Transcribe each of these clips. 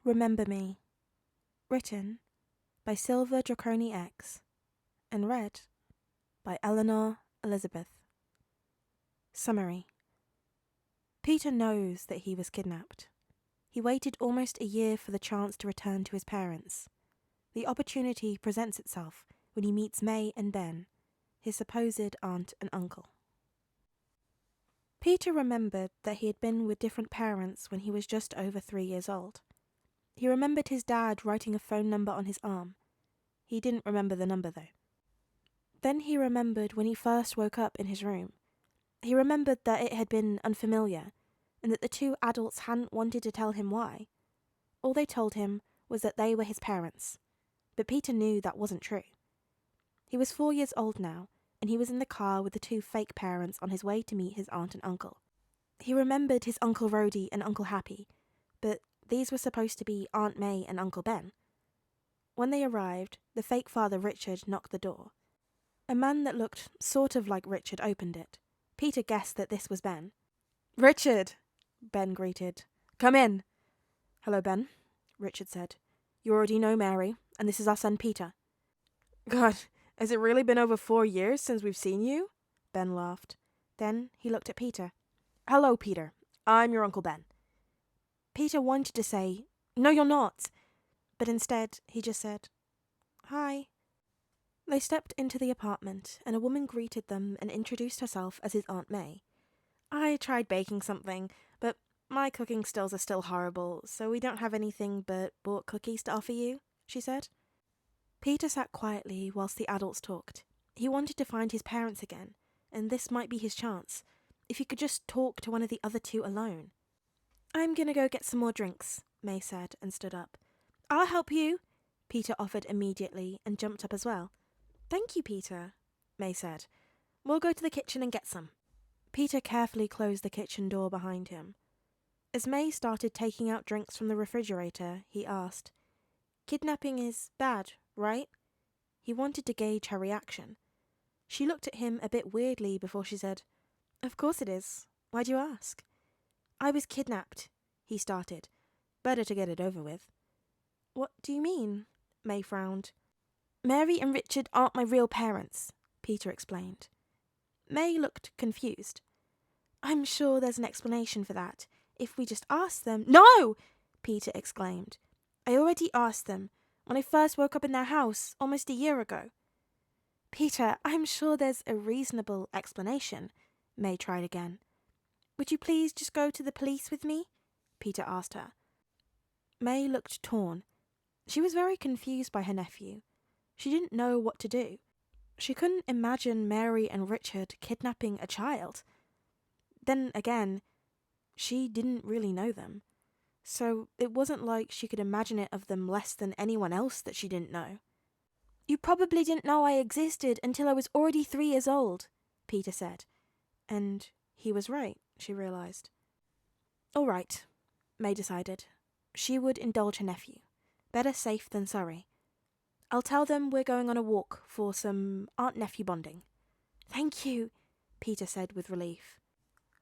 Remember Me. Written by SilverDraconyx and read by Eleanor Elizabeth. Summary. Peter knows that he was kidnapped. He waited almost a year for the chance to return to his parents. The opportunity presents itself when he meets May and Ben, his supposed aunt and uncle. Peter remembered that he had been with different parents when he was just over 3 years old. He remembered his dad writing a phone number on his arm. He didn't remember the number, though. Then he remembered when he first woke up in his room. He remembered that it had been unfamiliar, and that the two adults hadn't wanted to tell him why. All they told him was that they were his parents, but Peter knew that wasn't true. He was 4 years old now, and he was in the car with the two fake parents on his way to meet his aunt and uncle. He remembered his Uncle Rhodey and Uncle Happy, but these were supposed to be Aunt May and Uncle Ben. When they arrived, the fake father Richard knocked the door. A man that looked sort of like Richard opened it. Peter guessed that this was Ben. "Richard," Ben greeted. "Come in." "Hello, Ben," Richard said. "You already know Mary, and this is our son Peter." "God, has it really been over 4 years since we've seen you?" Ben laughed. Then he looked at Peter. "Hello, Peter. I'm your Uncle Ben." Peter wanted to say, "No, you're not," but instead he just said, "Hi." They stepped into the apartment, and a woman greeted them and introduced herself as his Aunt May. "I tried baking something, but my cooking skills are still horrible, so we don't have anything but bought cookies to offer you," she said. Peter sat quietly whilst the adults talked. He wanted to find his parents again, and this might be his chance, if he could just talk to one of the other two alone. "I'm gonna go get some more drinks," May said, and stood up. "I'll help you," Peter offered immediately, and jumped up as well. "Thank you, Peter," May said. "We'll go to the kitchen and get some." Peter carefully closed the kitchen door behind him. As May started taking out drinks from the refrigerator, he asked, "Kidnapping is bad, right?" He wanted to gauge her reaction. She looked at him a bit weirdly before she said, "Of course it is. Why do you ask?" "I was kidnapped," he started. Better to get it over with. "What do you mean?" May frowned. "Mary and Richard aren't my real parents," Peter explained. May looked confused. "I'm sure there's an explanation for that. If we just ask them—" "No!" Peter exclaimed. "I already asked them, when I first woke up in their house almost a year ago." "Peter, I'm sure there's a reasonable explanation," May tried again. "Would you please just go to the police with me?" Peter asked her. May looked torn. She was very confused by her nephew. She didn't know what to do. She couldn't imagine Mary and Richard kidnapping a child. Then again, she didn't really know them, so it wasn't like she could imagine it of them less than anyone else that she didn't know. "You probably didn't know I existed until I was already 3 years old," Peter said. And he was right, she realized. All right, May decided. She would indulge her nephew. Better safe than sorry. "I'll tell them we're going on a walk for some aunt-nephew bonding." "Thank you," Peter said with relief.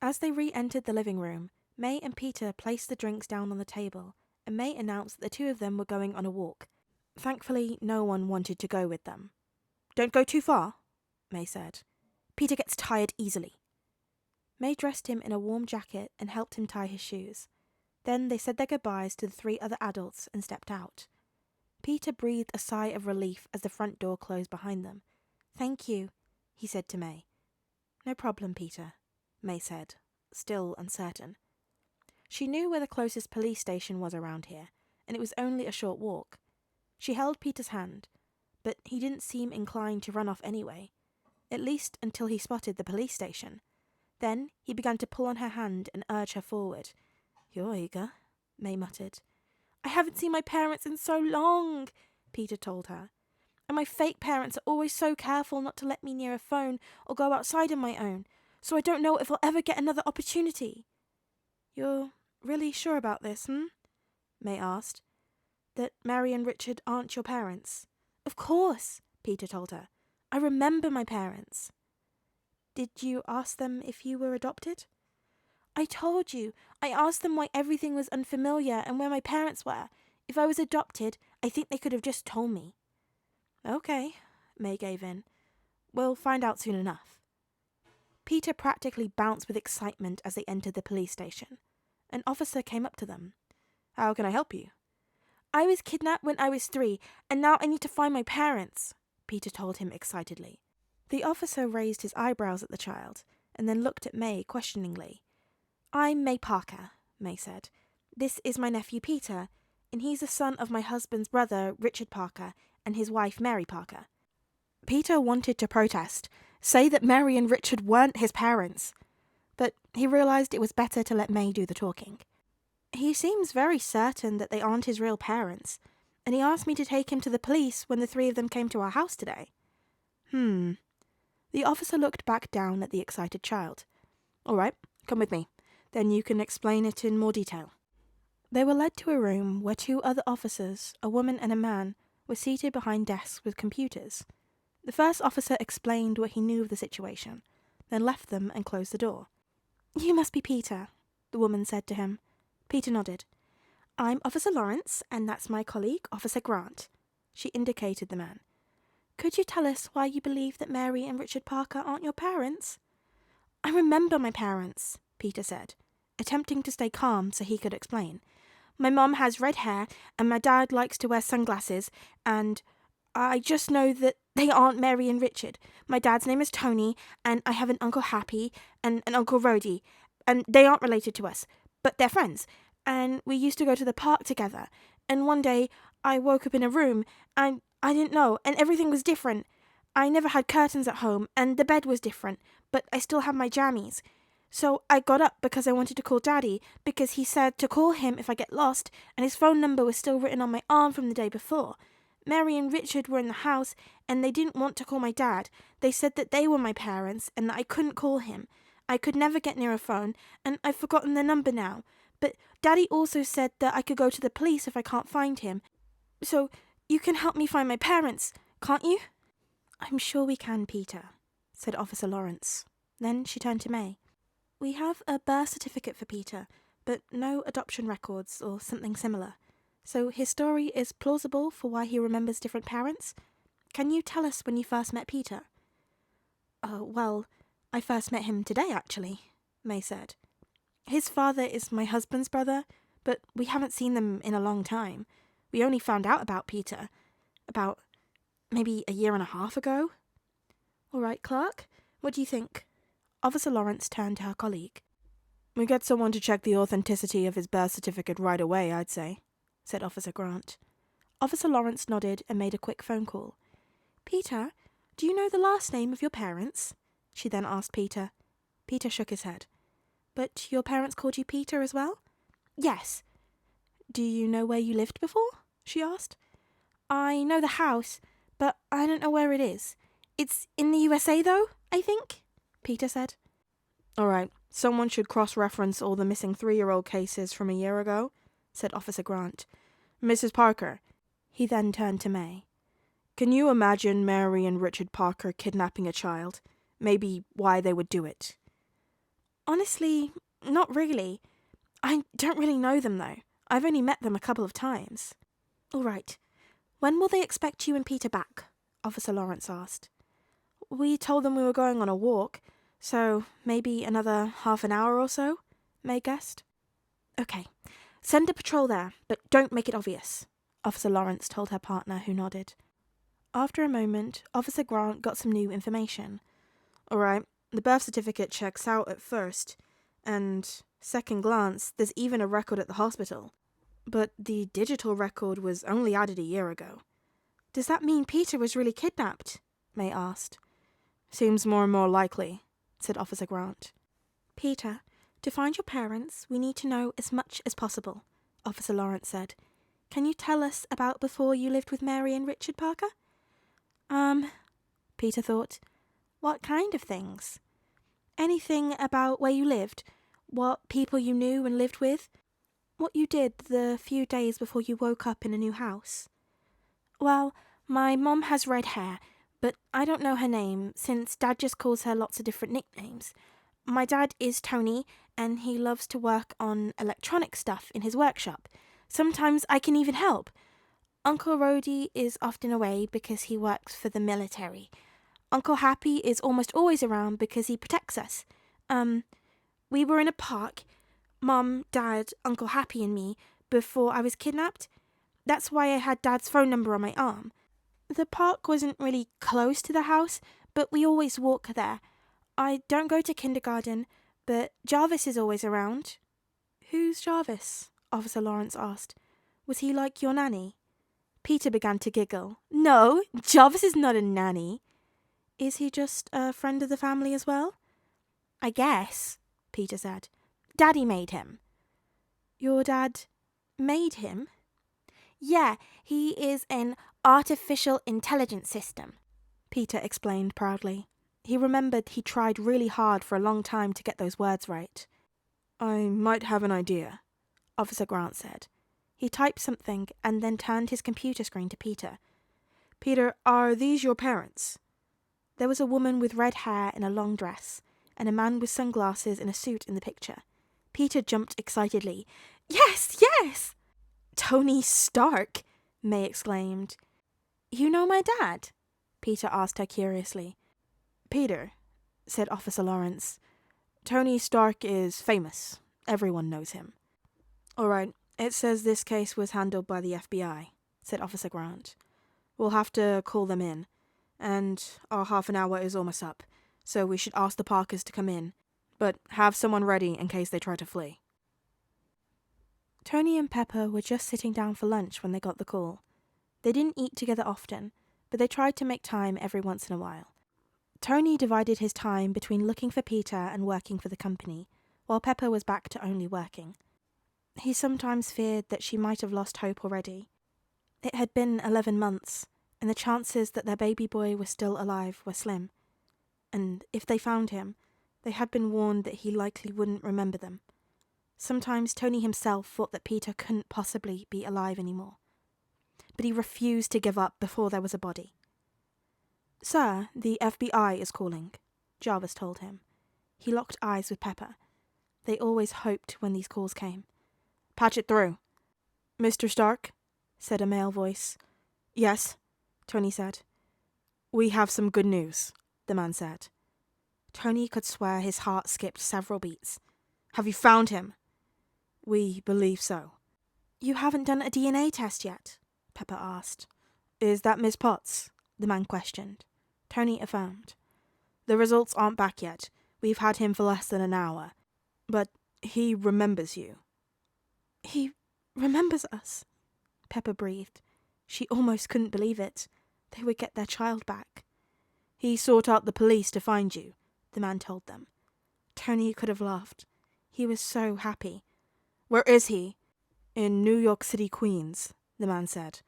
As they re-entered the living room, May and Peter placed the drinks down on the table, and May announced that the two of them were going on a walk. Thankfully, no one wanted to go with them. "Don't go too far," May said. "Peter gets tired easily." May dressed him in a warm jacket and helped him tie his shoes. Then they said their goodbyes to the 3 other adults and stepped out. Peter breathed a sigh of relief as the front door closed behind them. "Thank you," he said to May. "No problem, Peter," May said, still uncertain. She knew where the closest police station was around here, and it was only a short walk. She held Peter's hand, but he didn't seem inclined to run off anyway, at least until he spotted the police station. Then he began to pull on her hand and urge her forward. "You're eager," May muttered. "I haven't seen my parents in so long," Peter told her. "And my fake parents are always so careful not to let me near a phone or go outside on my own, so I don't know if I'll ever get another opportunity." "You're really sure about this, May asked. "That Mary and Richard aren't your parents?" "Of course," Peter told her. "I remember my parents." "Did you ask them if you were adopted?" "I told you. I asked them why everything was unfamiliar and where my parents were. If I was adopted, I think they could have just told me." "Okay," May gave in. "We'll find out soon enough." Peter practically bounced with excitement as they entered the police station. An officer came up to them. "How can I help you?" "I was kidnapped when I was 3, and now I need to find my parents," Peter told him excitedly. The officer raised his eyebrows at the child, and then looked at May questioningly. "I'm May Parker," May said. "This is my nephew Peter, and he's the son of my husband's brother, Richard Parker, and his wife, Mary Parker." Peter wanted to protest, say that Mary and Richard weren't his parents, but he realized it was better to let May do the talking. "He seems very certain that they aren't his real parents, and he asked me to take him to the police when the 3 of them came to our house today." The officer looked back down at the excited child. "All right, come with me. Then you can explain it in more detail." They were led to a room where 2 other officers, a woman and a man, were seated behind desks with computers. The first officer explained what he knew of the situation, then left them and closed the door. "You must be Peter," the woman said to him. Peter nodded. "I'm Officer Lawrence, and that's my colleague, Officer Grant." She indicated the man. "Could you tell us why you believe that Mary and Richard Parker aren't your parents?" "I remember my parents," Peter said, attempting to stay calm so he could explain. "My mom has red hair, and my dad likes to wear sunglasses, and I just know that they aren't Mary and Richard. My dad's name is Tony, and I have an Uncle Happy and an Uncle Rhodey, and they aren't related to us, but they're friends, and we used to go to the park together, and one day I woke up in a room, and I didn't know, and everything was different. I never had curtains at home, and the bed was different, but I still had my jammies. So I got up because I wanted to call Daddy, because he said to call him if I get lost, and his phone number was still written on my arm from the day before. Mary and Richard were in the house, and they didn't want to call my dad. They said that they were my parents, and that I couldn't call him. I could never get near a phone, and I've forgotten their number now. But Daddy also said that I could go to the police if I can't find him. So you can help me find my parents, can't you?" "I'm sure we can, Peter," said Officer Lawrence. Then she turned to May. "We have a birth certificate for Peter, but no adoption records or something similar. So his story is plausible for why he remembers different parents. Can you tell us when you first met Peter?" Well, I first met him today, actually," May said. "His father is my husband's brother, but we haven't seen them in a long time. We only found out about Peter about maybe a year and a half ago." "All right, Clark, what do you think?" Officer Lawrence turned to her colleague. "We get someone to check the authenticity of his birth certificate right away, I'd say," said Officer Grant. Officer Lawrence nodded and made a quick phone call. "Peter, do you know the last name of your parents?" she then asked Peter. Peter shook his head. "But your parents called you Peter as well?" "Yes." "Do you know where you lived before?" she asked. "I know the house, but I don't know where it is. It's in the USA, though, I think," Peter said. "All right, someone should cross-reference all the missing 3-year-old cases from a year ago," said Officer Grant. "Mrs. Parker." He then turned to May. "Can you imagine Mary and Richard Parker kidnapping a child? Maybe why they would do it?" "Honestly, not really. I don't really know them, though. I've only met them a couple of times." "All right. When will they expect you and Peter back?" Officer Lawrence asked. "We told them we were going on a walk, so maybe another half an hour or so," May guessed. "Okay. Send a patrol there, but don't make it obvious," Officer Lawrence told her partner, who nodded. After a moment, Officer Grant got some new information. "All right, the birth certificate checks out at first, and second glance, there's even a record at the hospital. But the digital record was only added a year ago." "Does that mean Peter was really kidnapped?" May asked. "Seems more and more likely," said Officer Grant. "Peter, to find your parents, we need to know as much as possible," Officer Lawrence said. "Can you tell us about before you lived with Mary and Richard Parker?" Peter thought. "What kind of things?" "Anything about where you lived, what people you knew and lived with, what you did the few days before you woke up in a new house." "Well, my mom has red hair, but I don't know her name, since Dad just calls her lots of different nicknames. My dad is Tony, and he loves to work on electronic stuff in his workshop, Sometimes I can even help. Uncle Rhodey is often away because he works for the military. Uncle Happy is almost always around because he protects us. We were in a park, Mom, Dad, Uncle Happy and me, before I was kidnapped. That's why I had Dad's phone number on my arm. The park wasn't really close to the house, but we always walk there. I don't go to kindergarten, but Jarvis is always around. Who's Jarvis? Officer Lawrence asked. Was he like your nanny? Peter began to giggle. No, Jarvis is not a nanny. Is he just a friend of the family as well? I guess, Peter said. Daddy made him. Your dad made him? Yeah, he is an artificial intelligence system, Peter explained proudly. He remembered he tried really hard for a long time to get those words right. I might have an idea, Officer Grant said. He typed something and then turned his computer screen to Peter. Peter, are these your parents? There was a woman with red hair in a long dress, and a man with sunglasses in a suit in the picture. Peter jumped excitedly. Yes, yes! Tony Stark, May exclaimed. You know my dad? Peter asked her curiously. Peter, said Officer Lawrence. Tony Stark is famous. Everyone knows him. All right, it says this case was handled by the FBI, said Officer Grant. We'll have to call them in, and our half an hour is almost up, so we should ask the Parkers to come in, but have someone ready in case they try to flee. Tony and Pepper were just sitting down for lunch when they got the call. They didn't eat together often, but they tried to make time every once in a while. Tony divided his time between looking for Peter and working for the company, while Pepper was back to only working. He sometimes feared that she might have lost hope already. It had been 11 months, and the chances that their baby boy was still alive were slim. And if they found him, they had been warned that he likely wouldn't remember them. Sometimes Tony himself thought that Peter couldn't possibly be alive anymore. But he refused to give up before there was a body. Sir, the FBI is calling, Jarvis told him. He locked eyes with Pepper. They always hoped when these calls came. Patch it through. Mr. Stark, said a male voice. Yes, Tony said. We have some good news, the man said. Tony could swear his heart skipped several beats. Have you found him? We believe so. You haven't done a DNA test yet, Pepper asked. Is that Miss Potts? The man questioned. Tony affirmed. The results aren't back yet. We've had him for less than an hour. But he remembers you. He remembers us, Pepper breathed. She almost couldn't believe it. They would get their child back. He sought out the police to find you, the man told them. Tony could have laughed. He was so happy. Where is he? In New York City, Queens, the man said.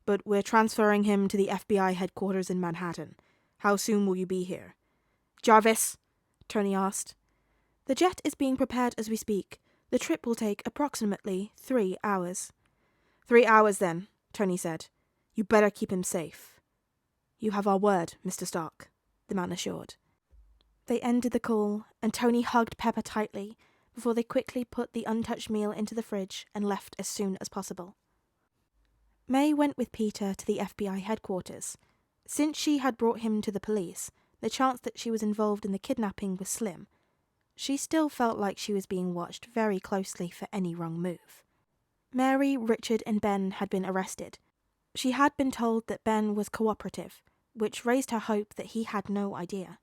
But we're transferring him to the FBI headquarters in Manhattan. How soon will you be here? Jarvis, Tony asked. The jet is being prepared as we speak. The trip will take approximately 3 hours. 3 hours then, Tony said. You better keep him safe. You have our word, Mr. Stark, the man assured. They ended the call, and Tony hugged Pepper tightly before they quickly put the untouched meal into the fridge and left as soon as possible. May went with Peter to the FBI headquarters. Since she had brought him to the police, the chance that she was involved in the kidnapping was slim. She still felt like she was being watched very closely for any wrong move. Mary, Richard, and Ben had been arrested. She had been told that Ben was cooperative, which raised her hope that he had no idea.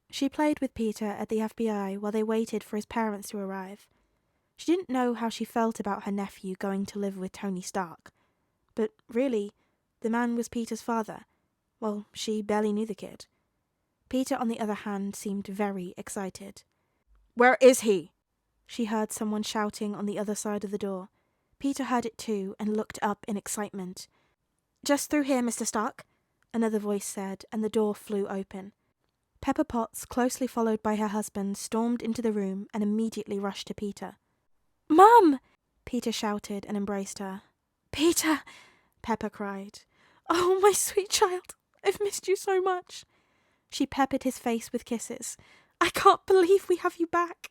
She played with Peter at the FBI while they waited for his parents to arrive. She didn't know how she felt about her nephew going to live with Tony Stark. But really, the man was Peter's father. Well, she barely knew the kid. Peter, on the other hand, seemed very excited. Where is he? She heard someone shouting on the other side of the door. Peter heard it too and looked up in excitement. Just through here, Mr. Stark, another voice said, and the door flew open. Pepper Potts, closely followed by her husband, stormed into the room and immediately rushed to Peter. Mum! Peter shouted and embraced her. Peter! Pepper cried. Oh, my sweet child, I've missed you so much. She peppered his face with kisses. I can't believe we have you back.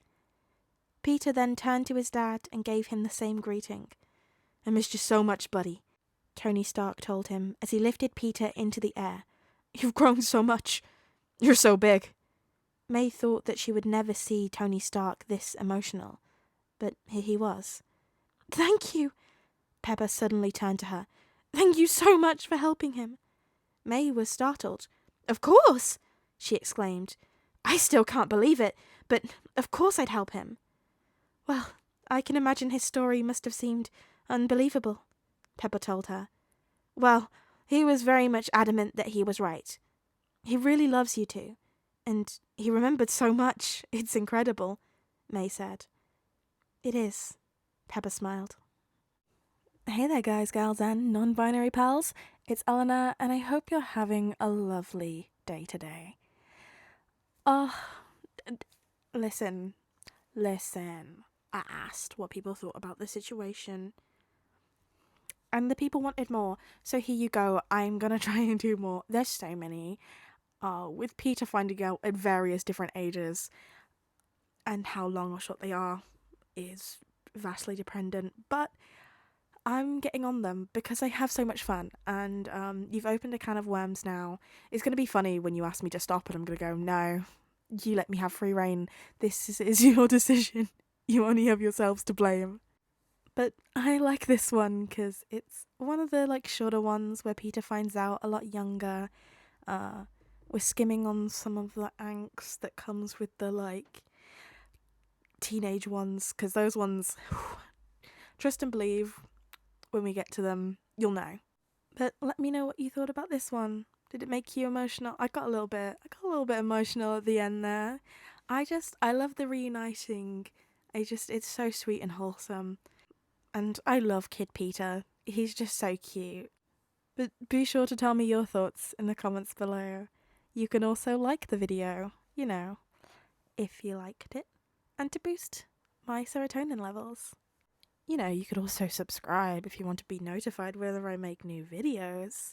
Peter then turned to his dad and gave him the same greeting. I missed you so much, buddy, Tony Stark told him as he lifted Peter into the air. You've grown so much. You're so big. May thought that she would never see Tony Stark this emotional, but here he was. Thank you. Pepper suddenly turned to her. Thank you so much for helping him. May was startled. Of course, she exclaimed. I still can't believe it, but of course I'd help him. Well, I can imagine his story must have seemed unbelievable, Pepper told her. Well, he was very much adamant that he was right. He really loves you two, and he remembered so much. It's incredible, May said. It is, Pepper smiled. Hey there, guys, gals, and non-binary pals. It's Eleanor, and I hope you're having a lovely day today. Listen. I asked what people thought about the situation, and the people wanted more, so here you go. I'm gonna try and do more. There's so many. With Peter finding out at various different ages, and how long or short they are is vastly dependent, but I'm getting on them because I have so much fun, and you've opened a can of worms now. It's going to be funny when you ask me to stop, and I'm going to go, no, you let me have free reign. This is your decision. You only have yourselves to blame. But I like this one because it's one of the shorter ones where Peter finds out a lot younger. We're skimming on some of the angst that comes with the teenage ones, because those ones, trust and believe, when we get to them, you'll know. But let me know what you thought about this one. Did it make you emotional? I got a little bit emotional at the end there. I love the reuniting. It's so sweet and wholesome. And I love Kid Peter. He's just so cute. But be sure to tell me your thoughts in the comments below. You can also like the video, if you liked it, and to boost my serotonin levels. You could also subscribe if you want to be notified whenever I make new videos,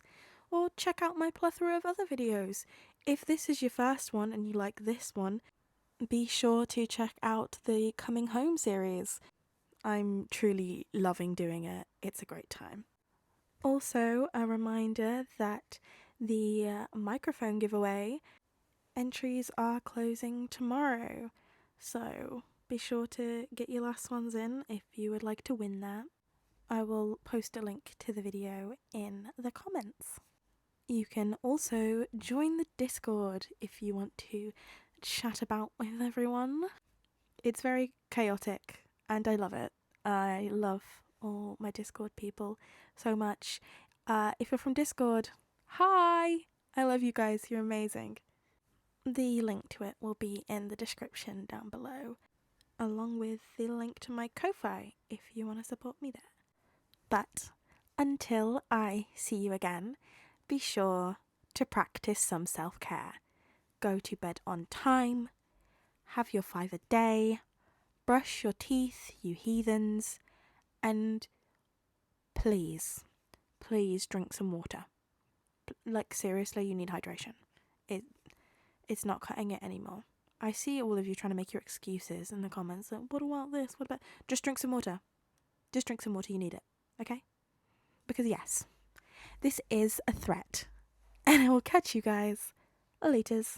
or check out my plethora of other videos. If this is your first one and you like this one, be sure to check out the Coming Home series. I'm truly loving doing it. It's a great time. Also, a reminder that the microphone giveaway entries are closing tomorrow, so be sure to get your last ones in if you would like to win that. I will post a link to the video in the comments. You can also join the Discord if you want to chat about with everyone. It's very chaotic and I love it. I love all my Discord people so much. If you're from Discord, hi! I love you guys, you're amazing. The link to it will be in the description down below, along with the link to my Ko-Fi if you want to support me there. But until I see you again, be sure to practice some self-care. Go to bed on time, have your 5 a day, brush your teeth, you heathens, and please drink some water. Seriously, you need hydration. It's not cutting it anymore. I see all of you trying to make your excuses in the comments. What about this? What about... Just drink some water. Just drink some water. You need it. Okay? Because yes, this is a threat. And I will catch you guys laters.